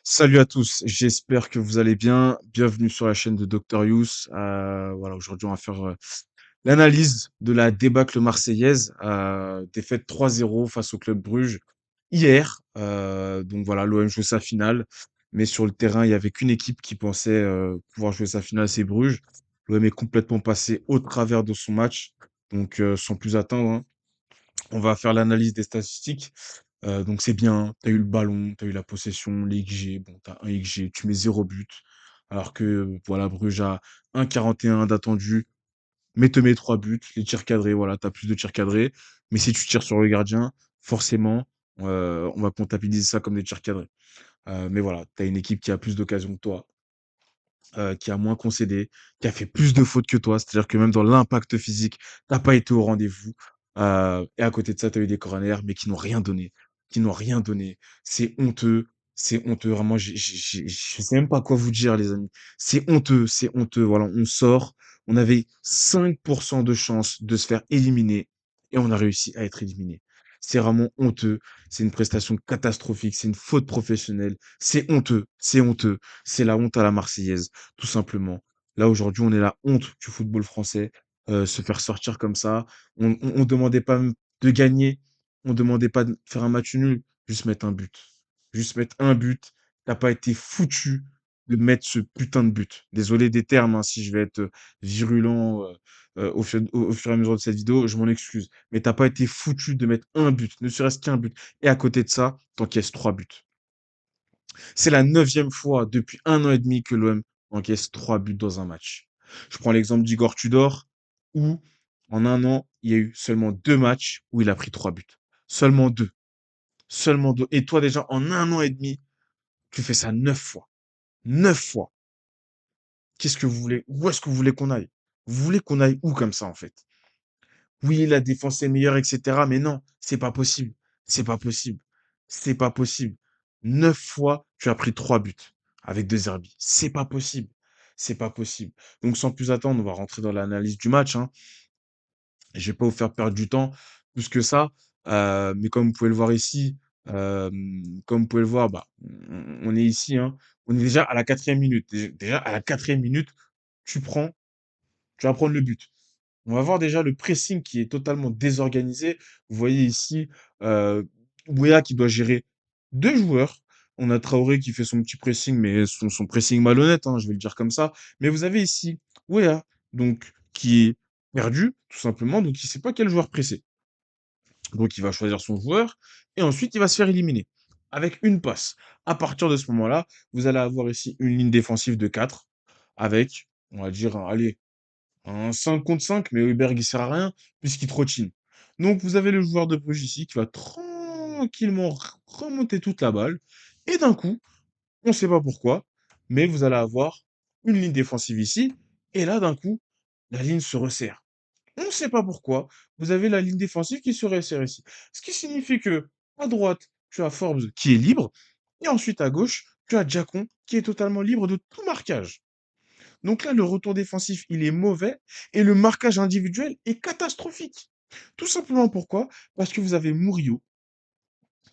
Salut à tous, j'espère que vous allez bien. Bienvenue sur la chaîne de Dr Yous. Voilà, aujourd'hui, on va faire l'analyse de la débâcle marseillaise, défaite 3-0 face au Club Bruges hier. Donc voilà, l'OM joue sa finale, mais sur le terrain, il n'y avait qu'une équipe qui pensait pouvoir jouer sa finale, c'est Bruges. L'OM est complètement passé au travers de son match. Donc, sans plus attendre, hein, on va faire l'analyse des statistiques. Donc c'est bien, tu as eu le ballon, tu as eu la possession, les XG, bon, tu as un XG, tu mets 0 but. Alors que voilà, Bruges a 1,41 d'attendu, mais te met 3 buts. Les tirs cadrés, voilà, tu as plus de tirs cadrés. Mais si tu tires sur le gardien, forcément, on va comptabiliser ça comme des tirs cadrés. Mais voilà, tu as une équipe qui a plus d'occasions que toi, qui a moins concédé, qui a fait plus de fautes que toi. C'est-à-dire que même dans l'impact physique, t'as pas été au rendez-vous. Et à côté de ça, tu as eu des corners, mais qui n'ont rien donné. Qui n'ont rien donné. C'est honteux. C'est honteux. Vraiment, je sais même pas quoi vous dire, les amis. C'est honteux. C'est honteux. Voilà, on sort. On avait 5% de chance de se faire éliminer et on a réussi à être éliminé. C'est vraiment honteux. C'est une prestation catastrophique. C'est une faute professionnelle. C'est honteux. C'est honteux. C'est la honte à la Marseillaise, tout simplement. Là, aujourd'hui, on est la honte du football français. Se faire sortir comme ça. On demandait pas de gagner. On demandait pas de faire un match nul. Juste mettre un but. Juste mettre un but. T'as pas été foutu de mettre ce putain de but. Désolé des termes, hein, si je vais être virulent au fur et à mesure de cette vidéo, je m'en excuse. Mais t'as pas été foutu de mettre un but, ne serait-ce qu'un but. Et à côté de ça, t'encaisses 3 buts. C'est la neuvième fois depuis 1 an et demi que l'OM encaisse 3 buts dans un match. Je prends l'exemple d'Igor Tudor, où en un an, il y a eu seulement 2 matchs où il a pris 3 buts. Seulement deux. Seulement deux. Et toi, déjà, en 1 an et demi, tu fais ça 9 fois. 9 fois. Qu'est-ce que vous voulez? Où est-ce que vous voulez qu'on aille? Vous voulez qu'on aille où comme ça, en fait? Oui, la défense est meilleure, etc. Mais non, c'est pas possible. C'est pas possible. C'est pas possible. 9 fois, tu as pris 3 buts avec 2 herbis. C'est pas possible. C'est pas possible. Donc, sans plus attendre, on va rentrer dans l'analyse du match, hein. Je vais pas vous faire perdre du temps plus que ça. Mais comme vous pouvez le voir ici, comme vous pouvez le voir, bah, on est ici, hein. On est déjà à la 4e minute. Déjà, à la 4e minute, tu prends, tu vas prendre le but. On va voir déjà le pressing qui est totalement désorganisé. Vous voyez ici, Weah qui doit gérer 2 joueurs. On a Traoré qui fait son petit pressing, mais son pressing malhonnête, hein, je vais le dire comme ça. Mais vous avez ici Weah, donc qui est perdu, tout simplement, donc il ne sait pas quel joueur presser. Donc il va choisir son joueur et ensuite il va se faire éliminer avec une passe. À partir de ce moment-là, vous allez avoir ici une ligne défensive de 4 avec, on va dire, allez, un 5 contre 5, mais Højbjerg, il sert à rien puisqu'il trottine. Donc vous avez le joueur de Bruges ici qui va tranquillement remonter toute la balle. Et d'un coup, on ne sait pas pourquoi, mais vous allez avoir une ligne défensive ici. Et là, d'un coup, la ligne se resserre. On ne sait pas pourquoi. Vous avez la ligne défensive qui se resserre ici. Ce qui signifie que à droite, tu as Forbes qui est libre. Et ensuite, à gauche, tu as Djacon qui est totalement libre de tout marquage. Donc là, le retour défensif, il est mauvais et le marquage individuel est catastrophique. Tout simplement pourquoi? Parce que vous avez Murillo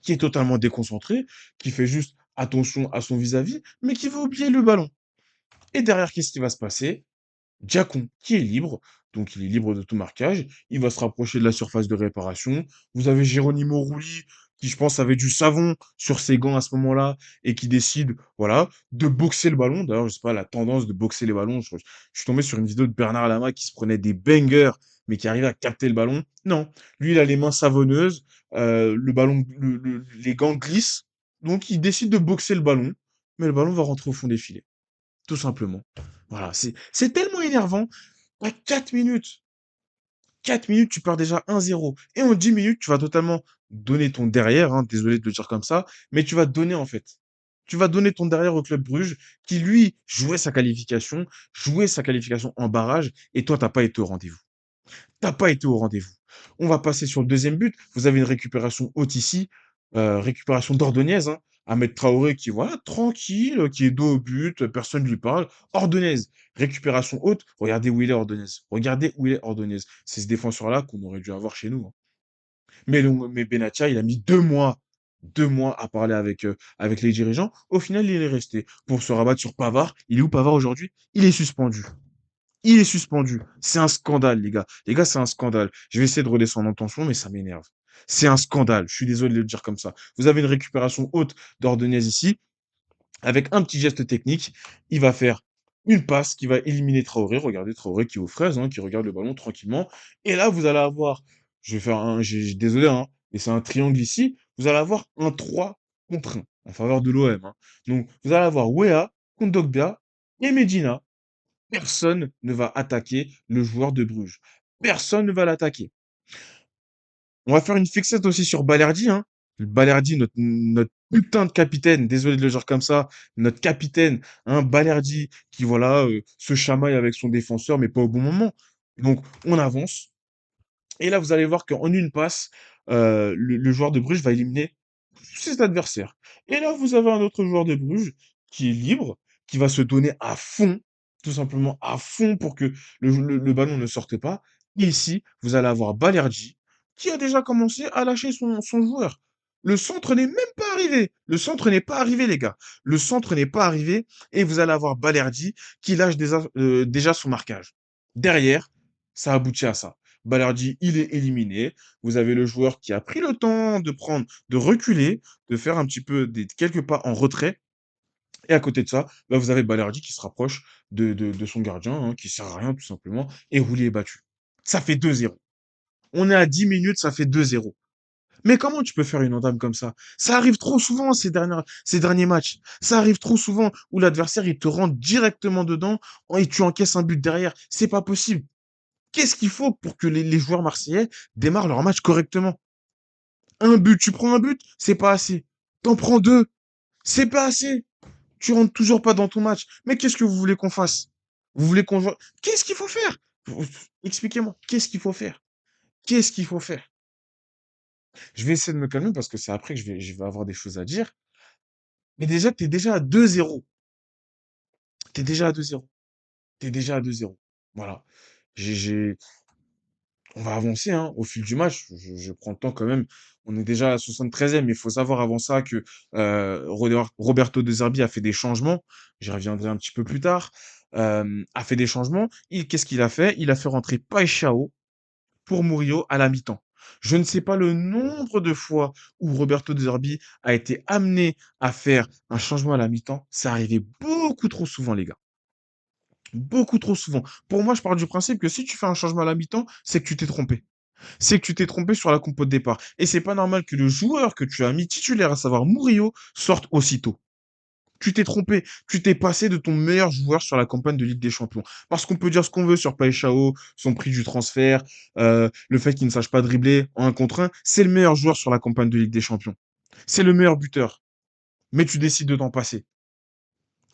qui est totalement déconcentré, qui fait juste attention à son vis-à-vis, mais qui va oublier le ballon. Et derrière, qu'est-ce qui va se passer? Djacon qui est libre, donc il est libre de tout marquage, il va se rapprocher de la surface de réparation. Vous avez Geronimo Rulli qui, je pense, avait du savon sur ses gants à ce moment-là et qui décide, voilà, de boxer le ballon. D'ailleurs, je sais pas, la tendance de boxer les ballons. Je suis tombé sur une vidéo de Bernard Lama qui se prenait des bangers, mais qui arrivait à capter le ballon. Non, lui, il a les mains savonneuses, le ballon, les gants glissent, donc il décide de boxer le ballon, mais le ballon va rentrer au fond des filets. Tout simplement. Voilà, c'est tellement énervant. À 4 minutes, 4 minutes, tu perds déjà 1-0. Et en 10 minutes, tu vas totalement donner ton derrière, hein, désolé de le dire comme ça, mais tu vas donner en fait. Tu vas donner ton derrière au club Bruges, qui lui jouait sa qualification en barrage, et toi, t'as pas été au rendez-vous. T'as pas été au rendez-vous. On va passer sur le deuxième but. Vous avez une récupération haute ici, récupération d'Ordonez, hein. Ahmed Traoré qui, voilà, tranquille, qui est dos au but, personne ne lui parle. Ordonez, récupération haute. Regardez où il est, Ordonez. Regardez où il est, Ordonez. C'est ce défenseur-là qu'on aurait dû avoir chez nous, hein. Mais Benatia, il a mis 2 mois. 2 mois à parler avec les dirigeants. Au final, il est resté pour se rabattre sur Pavard. Il est où Pavard aujourd'hui? Il est suspendu. Il est suspendu. C'est un scandale, les gars. Les gars, c'est un scandale. Je vais essayer de redescendre en tension, mais ça m'énerve. C'est un scandale. Je suis désolé de le dire comme ça. Vous avez une récupération haute d'Ordonez ici. Avec un petit geste technique, il va faire une passe qui va éliminer Traoré. Regardez Traoré qui est aux fraises, hein, qui regarde le ballon tranquillement. Et là, vous allez avoir, je vais faire un, désolé, hein, mais c'est un triangle ici. Vous allez avoir un 3 contre 1 en faveur de l'OM. Hein. Donc, vous allez avoir Wea, Kondogbia et Medina. Personne ne va attaquer le joueur de Bruges. Personne ne va l'attaquer. On va faire une fixette aussi sur Balerdi, hein. Balerdi, notre putain de capitaine, désolé de le dire comme ça, notre capitaine, hein, Balerdi, qui voilà, se chamaille avec son défenseur, mais pas au bon moment. Donc, on avance. Et là, vous allez voir qu'en une passe, le joueur de Bruges va éliminer tous ses adversaires. Et là, vous avez un autre joueur de Bruges qui est libre, qui va se donner à fond, tout simplement à fond pour que le ballon ne sorte pas. Et ici, vous allez avoir Balerdi qui a déjà commencé à lâcher son joueur. Le centre n'est même pas arrivé. Le centre n'est pas arrivé, les gars. Le centre n'est pas arrivé et vous allez avoir Balerdi qui lâche déjà son marquage. Derrière, ça aboutit à ça. Balerdi, il est éliminé. Vous avez le joueur qui a pris le temps de reculer, de faire un petit peu quelques pas en retrait. Et à côté de ça, bah, vous avez Balerdi qui se rapproche de son gardien, hein, qui sert à rien tout simplement, et Roulier est battu. Ça fait 2-0. On est à 10 minutes, ça fait 2-0. Mais comment tu peux faire une entame comme ça? Ça arrive trop souvent ces derniers matchs. Ça arrive trop souvent où l'adversaire il te rentre directement dedans et tu encaisses un but derrière. C'est pas possible. Qu'est-ce qu'il faut pour que les joueurs marseillais démarrent leur match correctement? Un but, tu prends un but, c'est pas assez. T'en prends deux, c'est pas assez. Tu rentres toujours pas dans ton match. Mais qu'est-ce que vous voulez qu'on fasse? Vous voulez qu'on joue? Qu'est-ce qu'il faut faire? Expliquez-moi, qu'est-ce qu'il faut faire? Qu'est-ce qu'il faut faire? Je vais essayer de me calmer parce que c'est après que je vais avoir des choses à dire. Mais déjà, t'es déjà à 2-0. T'es déjà à 2-0. T'es déjà à 2-0. Voilà. J'ai On va avancer hein, au fil du match. Je prends le temps quand même. On est déjà à la 73e, mais il faut savoir avant ça que Roberto De Zerbi a fait des changements. J'y reviendrai un petit peu plus tard. A fait des changements. Qu'est-ce qu'il a fait? Il a fait rentrer Paixão pour Murillo à la mi-temps. Je ne sais pas le nombre de fois où Roberto De Zerbi a été amené à faire un changement à la mi-temps. Ça arrivait beaucoup trop souvent, les gars. Beaucoup trop souvent. Pour moi, je pars du principe que si tu fais un changement à la mi-temps, c'est que tu t'es trompé. C'est que tu t'es trompé sur la compo de départ. Et c'est pas normal que le joueur que tu as mis titulaire, à savoir Murillo, sorte aussitôt. Tu t'es trompé. Tu t'es passé de ton meilleur joueur sur la campagne de Ligue des Champions. Parce qu'on peut dire ce qu'on veut sur Paixão, son prix du transfert, le fait qu'il ne sache pas dribbler en 1 contre 1. C'est le meilleur joueur sur la campagne de Ligue des Champions. C'est le meilleur buteur. Mais tu décides de t'en passer.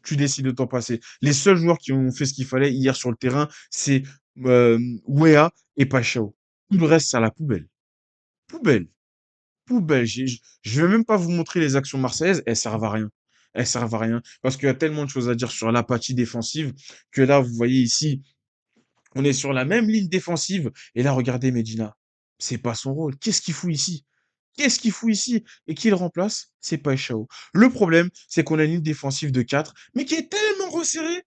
Tu décides de t'en passer. Les seuls joueurs qui ont fait ce qu'il fallait hier sur le terrain, c'est Wea et Paixão. Tout le reste, c'est à la poubelle. Poubelle. Poubelle. Je vais même pas vous montrer les actions marseillaises, elles servent à rien. Elles servent à rien. Parce qu'il y a tellement de choses à dire sur l'apathie défensive que là, vous voyez ici, on est sur la même ligne défensive. Et là, regardez Medina. C'est pas son rôle. Qu'est-ce qu'il fout ici? Qu'est-ce qu'il fout ici? Et qui le remplace? C'est Paixão. Le problème, c'est qu'on a une ligne défensive de 4, mais qui est tellement resserrée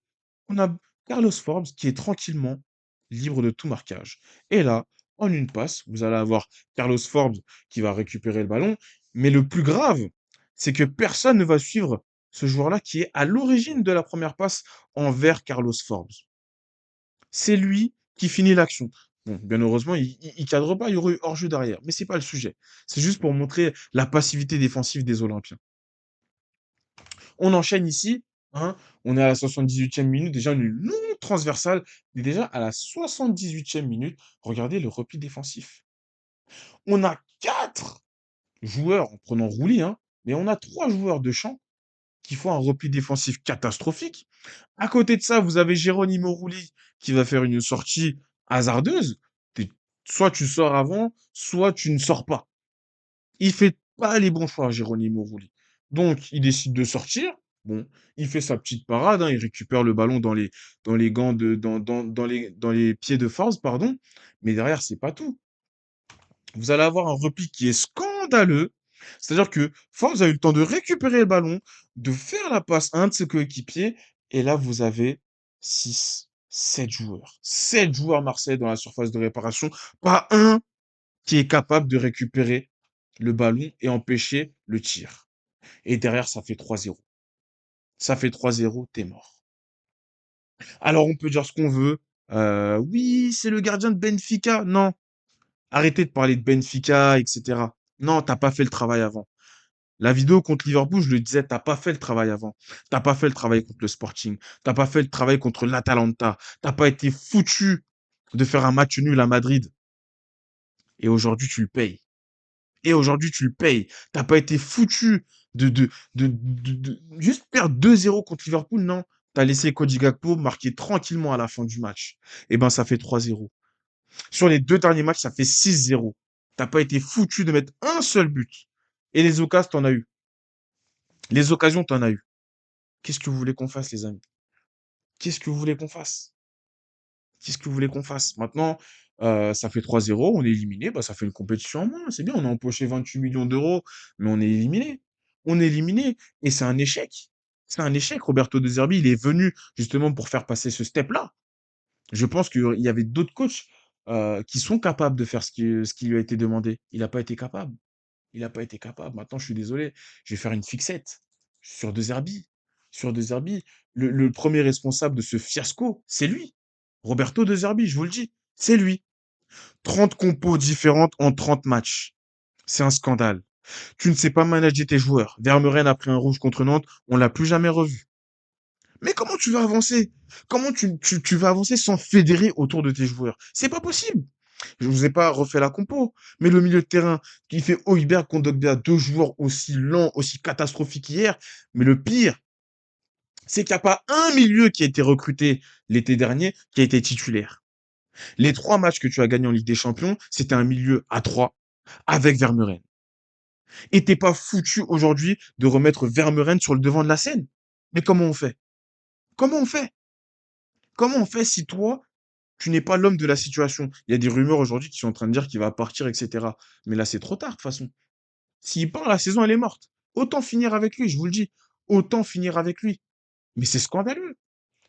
qu'on a Carlos Forbes qui est tranquillement libre de tout marquage. Et là, en une passe, vous allez avoir Carlos Forbes qui va récupérer le ballon. Mais le plus grave, c'est que personne ne va suivre ce joueur-là qui est à l'origine de la première passe envers Carlos Forbes. C'est lui qui finit l'action. Bon, bien heureusement, il cadre pas, il y aurait eu hors-jeu derrière. Mais c'est pas le sujet. C'est juste pour montrer la passivité défensive des Olympiens. On enchaîne ici, hein, on est à la 78e minute, déjà une longue transversale, mais déjà à la 78e minute, regardez le repli défensif. On a 4 joueurs, en prenant Rouli, hein, mais on a 3 joueurs de champ qui font un repli défensif catastrophique. À côté de ça, vous avez Geronimo Rulli qui va faire une sortie hasardeuse. Soit tu sors avant, soit tu ne sors pas. Il fait pas les bons choix, Geronimo Rulli. Donc, il décide de sortir. Bon, il fait sa petite parade, hein, il récupère le ballon dans les gants dans les pieds de force, pardon. Mais derrière, c'est pas tout. Vous allez avoir un repli qui est scandaleux. C'est-à-dire que Forbes a eu le temps de récupérer le ballon, de faire la passe à un de ses coéquipiers, et là, vous avez 6, 7 joueurs. 7 joueurs marseillais dans la surface de réparation, pas un qui est capable de récupérer le ballon et empêcher le tir. Et derrière, ça fait 3-0. Ça fait 3-0, t'es mort. Alors, on peut dire ce qu'on veut. Oui, c'est le gardien de Benfica. Non, arrêtez de parler de Benfica, etc. Non, t'as pas fait le travail avant. La vidéo contre Liverpool, je le disais, t'as pas fait le travail avant. T'as pas fait le travail contre le Sporting. T'as pas fait le travail contre l'Atalanta. T'as pas été foutu de faire un match nul à Madrid. Et aujourd'hui, tu le payes. Et aujourd'hui, tu le payes. T'as pas été foutu de juste perdre 2-0 contre Liverpool, non. T'as laissé Cody Gakpo marquer tranquillement à la fin du match. Et ben, ça fait 3-0. Sur les 2 derniers matchs, ça fait 6-0. T'as pas été foutu de mettre un seul but. Et les occasions, t'en as eu. Les occasions, t'en as eu. Qu'est-ce que vous voulez qu'on fasse, les amis? Qu'est-ce que vous voulez qu'on fasse? Qu'est-ce que vous voulez qu'on fasse? Maintenant, ça fait 3-0, on est éliminé, bah, ça fait une compétition en moins. C'est bien, on a empoché 28 millions d'euros, mais on est éliminé. On est éliminé et c'est un échec. C'est un échec. Roberto De Zerbi, il est venu justement pour faire passer ce step-là. Je pense qu'il y avait d'autres coachs, qui sont capables de faire ce qui lui a été demandé. Il n'a pas été capable. Il n'a pas été capable. Maintenant, je suis désolé, je vais faire une fixette sur De Zerbi. Sur De Zerbi, le premier responsable de ce fiasco, c'est lui. Roberto De Zerbi, je vous le dis, c'est lui. 30 compos différentes en 30 matchs. C'est un scandale. Tu ne sais pas manager tes joueurs. Vermeren a pris un rouge contre Nantes, on l'a plus jamais revu. Mais comment tu vas avancer? Comment tu vas avancer sans fédérer autour de tes joueurs? C'est pas possible. Je vous ai pas refait la compo, mais le milieu de terrain qui fait Højbjerg, Kondogbia, deux joueurs aussi lents, aussi catastrophiques qu'hier. Mais le pire, c'est qu'il n'y a pas un milieu qui a été recruté l'été dernier qui a été titulaire. Les 3 matchs que tu as gagnés en Ligue des Champions, c'était un milieu à 3 avec Vermeuren. Et t'es pas foutu aujourd'hui de remettre Vermeuren sur le devant de la scène. Mais comment on fait? Comment on fait? Comment on fait si toi, tu n'es pas l'homme de la situation? Il y a des rumeurs aujourd'hui qui sont en train de dire qu'il va partir, etc. Mais là, c'est trop tard, de toute façon. S'il part, la saison, elle est morte. Autant finir avec lui, je vous le dis. Autant finir avec lui. Mais c'est scandaleux.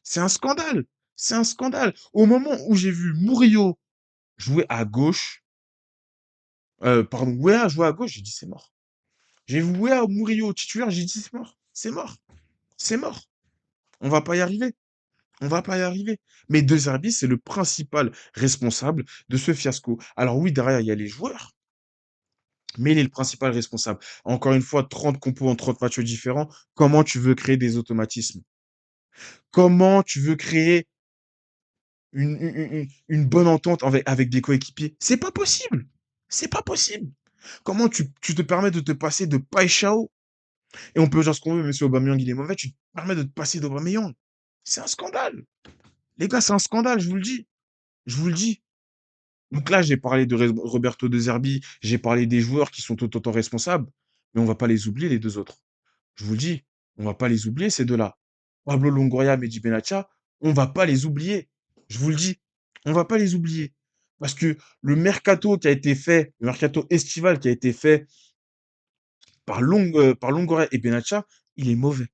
C'est un scandale. C'est un scandale. Au moment où j'ai vu Murillo jouer à gauche, pardon, Wea jouer à gauche, j'ai dit c'est mort. J'ai vu Wea Murillo titulaire, j'ai dit c'est mort. C'est mort. C'est mort. On va pas y arriver. On va pas y arriver. Mais De Zerbi, c'est le principal responsable de ce fiasco. Alors oui, derrière, il y a les joueurs, mais il est le principal responsable. Encore une fois, 30 compos en 30 matchs différents. Comment tu veux créer des automatismes? Comment tu veux créer une bonne entente avec des coéquipiers? C'est pas possible. C'est pas possible. Comment tu te permets de te passer de Paixão? Et on peut dire ce qu'on veut, même si Aubameyang il est mauvais, tu te permets de te passer d'Aubameyang. C'est un scandale. Les gars, c'est un scandale, je vous le dis. Je vous le dis. Donc là, j'ai parlé de Roberto De Zerbi, j'ai parlé des joueurs qui sont tout autant responsables, mais on va pas les oublier, les deux autres. Je vous le dis, on va pas les oublier, ces deux-là. Pablo Longoria, Mehdi Benatia, on va pas les oublier. Je vous le dis, on va pas les oublier. Parce que le mercato qui a été fait, le mercato estival qui a été fait par Longoria et Benatia, il est mauvais.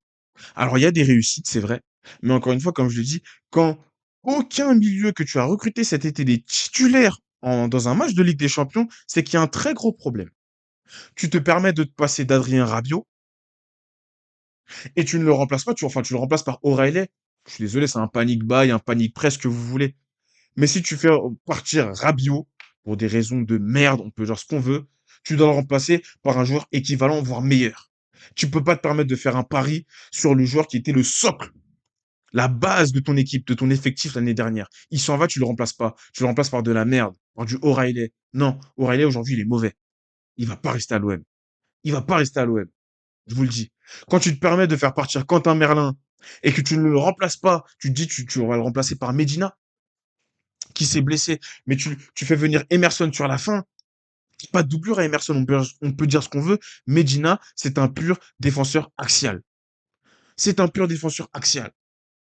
Alors, il y a des réussites, c'est vrai. Mais encore une fois, comme je le dis, quand aucun milieu que tu as recruté cet été des titulaires dans un match de Ligue des Champions, c'est qu'il y a un très gros problème. Tu te permets de te passer d'Adrien Rabiot et tu ne le remplaces pas, enfin, tu le remplaces par O'Reilly. Je suis désolé, c'est un panic buy, un panic press que vous voulez. Mais si tu fais partir Rabiot pour des raisons de merde, on peut dire ce qu'on veut, tu dois le remplacer par un joueur équivalent, voire meilleur. Tu peux pas te permettre de faire un pari sur le joueur qui était le socle, la base de ton équipe, de ton effectif l'année dernière. Il s'en va, tu le remplaces pas. Tu le remplaces par de la merde, par du O'Reilly. Non, O'Reilly aujourd'hui, il est mauvais. Il va pas rester à l'OM. Il va pas rester à l'OM. Je vous le dis. Quand tu te permets de faire partir Quentin Merlin et que tu ne le remplaces pas, tu te dis tu vas le remplacer par Medina qui s'est blessé, mais tu fais venir Emerson sur la fin. Pas de doublure à Emerson, on peut dire ce qu'on veut. Medina, c'est un pur défenseur axial. C'est un pur défenseur axial.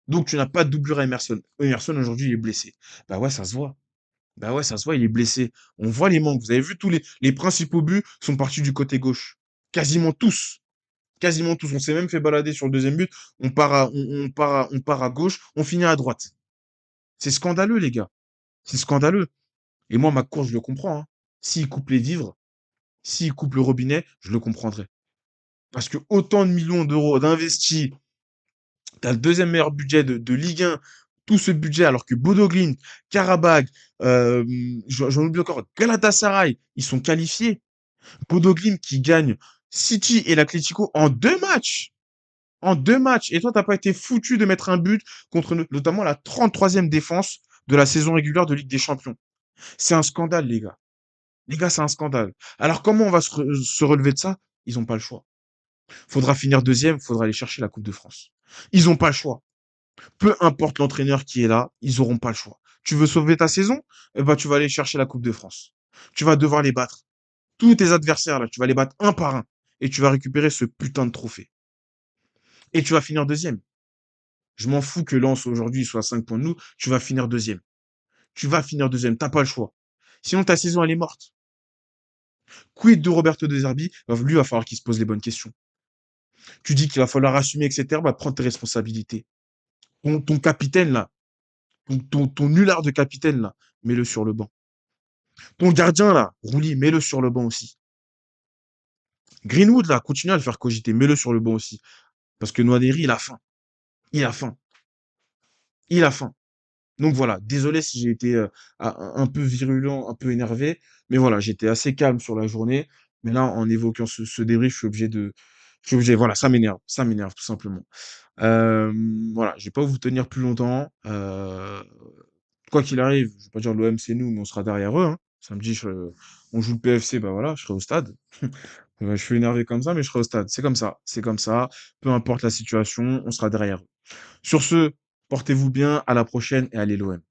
Donc, tu n'as pas de doublure à Emerson. Emerson, aujourd'hui, il est blessé. Bah ouais, ça se voit. Bah ouais, ça se voit, il est blessé. On voit les manques. Vous avez vu, tous les principaux buts sont partis du côté gauche. Quasiment tous. Quasiment tous. On s'est même fait balader sur le deuxième but. On part à gauche, on finit à droite. C'est scandaleux, les gars. C'est scandaleux. Et moi, ma cour, je le comprends, hein. S'il coupe les vivres, s'il coupe le robinet, je le comprendrais. Parce que autant de millions d'euros d'investis, t'as le deuxième meilleur budget de Ligue 1, tout ce budget, alors que Bodo Glimt, Karabakh, euh, j'en oublie encore, Galatasaray, ils sont qualifiés. Bodo Glimt qui gagne City et l'Atlético en 2 matchs. En 2 matchs. Et toi, t'as pas été foutu de mettre un but contre notamment la 33e défense de la saison régulière de Ligue des Champions. C'est un scandale, les gars. Les gars, c'est un scandale. Alors, comment on va se relever de ça? Ils n'ont pas le choix. Faudra finir deuxième, faudra aller chercher la Coupe de France. Ils n'ont pas le choix. Peu importe l'entraîneur qui est là, ils n'auront pas le choix. Tu veux sauver ta saison? Eh ben, tu vas aller chercher la Coupe de France. Tu vas devoir les battre. Tous tes adversaires, là, tu vas les battre un par un. Et tu vas récupérer ce putain de trophée. Et tu vas finir deuxième. Je m'en fous que Lens aujourd'hui soit à 5 points de nous. Tu vas finir deuxième. Tu vas finir deuxième. T'as pas le choix. Sinon, ta saison, elle est morte. Quid de Roberto De Zerbi? Lui, il va falloir qu'il se pose les bonnes questions. Tu dis qu'il va falloir assumer, etc. Bah, prends tes responsabilités. Ton capitaine, là, ton nulard de capitaine, là, mets-le sur le banc. Ton gardien, là, Rouli, mets-le sur le banc aussi. Greenwood, là, continue à le faire cogiter, mets-le sur le banc aussi. Parce que Noaderi, il a faim. Il a faim. Il a faim. Donc voilà, désolé si j'ai été un peu virulent, un peu énervé, mais voilà, j'étais assez calme sur la journée. Mais là, en évoquant ce débrief, je suis obligé, voilà, ça m'énerve tout simplement. Euh, voilà, je vais pas vous tenir plus longtemps. Quoi qu'il arrive, je vais pas dire l'OM c'est nous, mais on sera derrière eux, hein. Samedi, on joue le PFC, bah voilà, je serai au stade. Je suis énervé comme ça, mais je serai au stade. C'est comme ça, c'est comme ça. Peu importe la situation, on sera derrière eux. Sur ce, portez-vous bien, à la prochaine et allez l'OM.